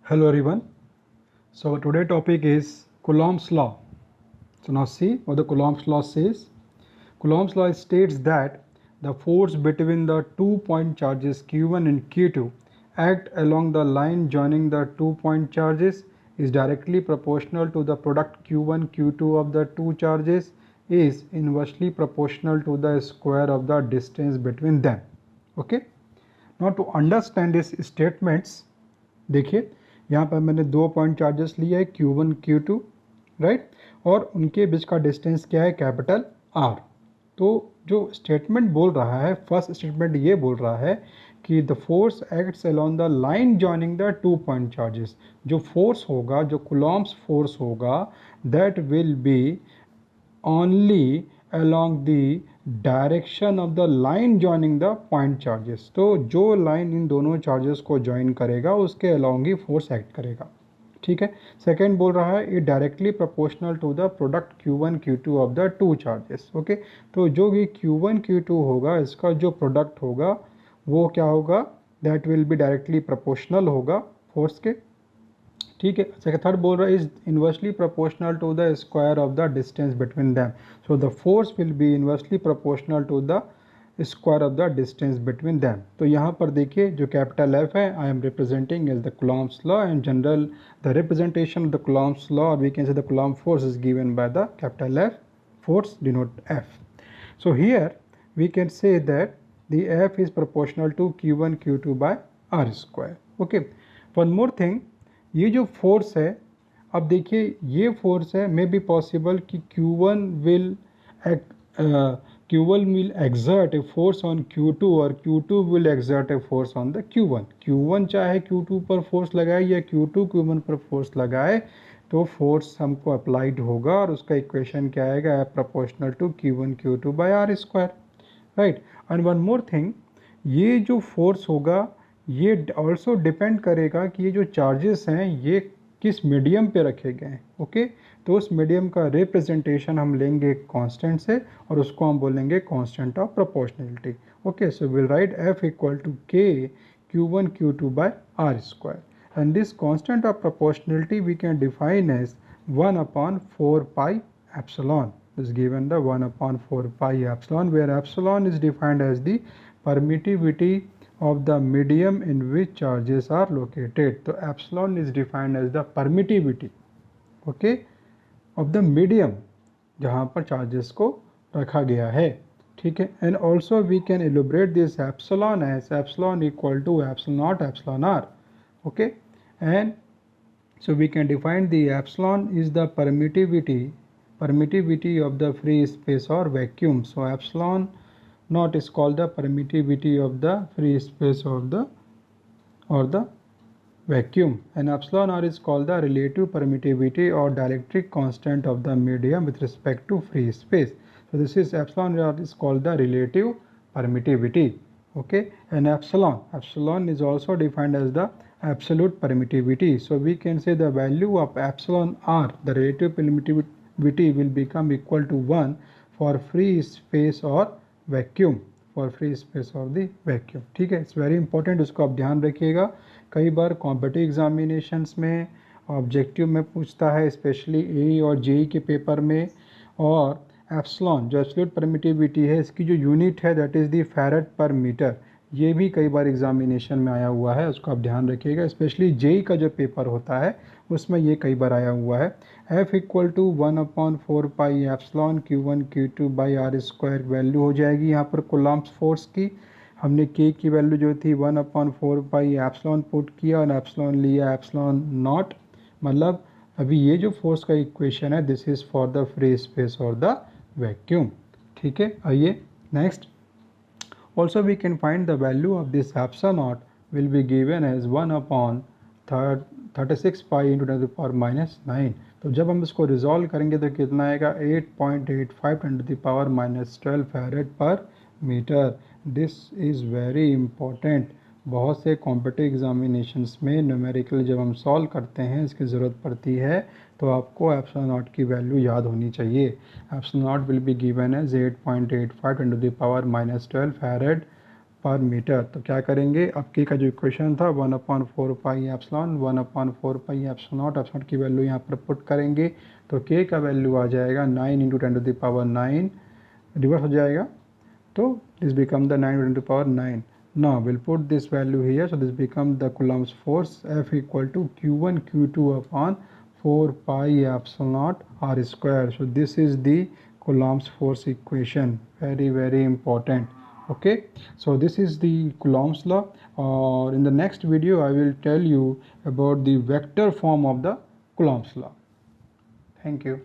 Hello everyone. So today topic is Coulomb's law. So now see what the Coulomb's law says. Coulomb's law states that the force between the 2-point charges Q1 and Q2 act along the line joining the 2-point charges is directly proportional to the product Q1 Q2 of the two charges is inversely proportional to the square of the distance between them. Okay. Now to understand these statements, देखिए यहाँ पर मैंने 2 point charges लिए है Q1 Q2 right, और उनके बीच का distance क्या है कैपिटल R। तो जो स्टेटमेंट बोल रहा है, फर्स्ट स्टेटमेंट ये बोल रहा है कि the force acts along the line joining the 2 point charges. जो फोर्स होगा, जो कुलॉम्स फोर्स होगा, that will B only along the direction of the line joining the point charges। तो जो लाइन इन दोनों चार्जेस को ज्वाइन करेगा उसके अलॉन्ग ही फोर्स एक्ट करेगा। ठीक है। सेकेंड बोल रहा है it directly proportional to the product Q1 Q2 of the two charges. Okay, तो जो भी Q1 Q2 होगा इसका जो प्रोडक्ट होगा वो क्या होगा, that will be directly proportional होगा फोर्स के। ठीक है। सेकंड थर्ड बोल रहा है is inversely proportional to the square of the distance between them. So the force will be inversely proportional to the square of the distance between them. तो यहाँ पर देखिए जो कैपिटल F है, I am representing as the Coulomb's law and general the representation of the Coulomb's law we can say the Coulomb force is given by the capital F, force denote F। So here we can say that the F is proportional to Q1 Q2 by R square। Okay, one more thing, ये जो force है, अब देखिए ये force है, may be possible कि Q1 will exert a force on Q2 और Q2 will exert a force on the Q1। Q1 चाहे Q2 पर फोर्स लगाए या Q2 Q1 पर फोर्स लगाए तो फोर्स हमको अप्लाइड होगा और उसका इक्वेशन क्या आएगा, proportional to Q1 Q2 by R square, right. And one more thing, ये जो फोर्स होगा ये ऑल्सो डिपेंड करेगा कि ये जो चार्जेस हैं ये किस मीडियम पे रखे गए हैं। ओके, तो उस मीडियम का रिप्रेजेंटेशन हम लेंगे कांस्टेंट से और उसको हम बोलेंगे constant of proportionality. Okay, so will write F equal to K Q1 Q2 by R square and this constant of proportionality we can define as 1 upon 4 pi epsilon is given the 1 upon 4 pi epsilon, where epsilon is defined as the permittivity of the medium in which charges are located। तो epsilon is defined as the permittivity, okay, of the medium जहाँ पर charges को रखा गया है। ठीक है। And also we can elaborate this epsilon as epsilon equal to epsilon naught epsilon R. Okay, and so we can define the epsilon is the permittivity of the free space or vacuum। So epsilon naught is called the permittivity of the free space of the vacuum, and epsilon r is called the relative permittivity or dielectric constant of the medium with respect to free space। So this is epsilon r is called the relative permittivity। Okay, and epsilon is also defined as the absolute permittivity। So we can say the value of epsilon r, the relative permittivity, will become equal to 1 for free space or vacuum, for free space of the vacuum. ठीक है, it's very important, उसको आप ध्यान रखिएगा। कई बार competitive examinations में objective में पूछता है, स्पेशली ए और जेई के पेपर में। और एप्सिलॉन जो एब्सोल्यूट परमिटिविटी है, इसकी जो यूनिट है that is the farad per metre, ये भी कई बार एग्जामिनेशन में आया हुआ है, उसको आप ध्यान रखिएगा। स्पेशली जेई का जो पेपर होता है उसमें ये कई बार आया हुआ है। F equal to 1 upon 4 pi epsilon Q1 Q2 by R square value हो जाएगी यहाँ पर कुलॉम्स फोर्स की। हमने K की वैल्यू जो थी 1 अपॉन 4 पाई एप्सिलॉन पुट किया और एप्सिलॉन लिया एप्सिलॉन नॉट, मतलब अभी ये जो फोर्स का इक्वेशन है this is for the free space और द वैक्यूम। ठीक है, आइए next. Also we can find the value of this epsilon naught will be given as 1 upon 36 pi into 10 to the power minus 9। तो जब हम इसको resolve करेंगे तो कितना आएगा, 8.85 10 to the power minus 12 farad per metre. This is very important. बहुत से कॉम्पिटिटिव एग्जामिनेशंस में न्यूमेरिकल जब हम सॉल्व करते हैं इसकी ज़रूरत पड़ती है, तो आपको एप्सिलॉन नॉट की वैल्यू याद होनी चाहिए। Epsilon naught will be given as 8.85 10 to the power minus 12 farad per metre. तो क्या करेंगे, अब के का जो इक्वेशन था 1/4 pi epsilon 1/4 pi epsilon naught, epsilon की वैल्यू यहाँ पर पुट करेंगे तो के का वैल्यू आ जाएगा 9 × 10⁹ रिवर्स हो जाएगा, तो this become the 9 × 10⁹. Now we'll put this value here, so this become the Coulomb's force F equal to Q1 Q2 upon 4 pi epsilon naught r square. So this is the Coulomb's force equation, very important. Okay, so this is the Coulomb's law. In the next video I will tell you about the vector form of the Coulomb's law. Thank you.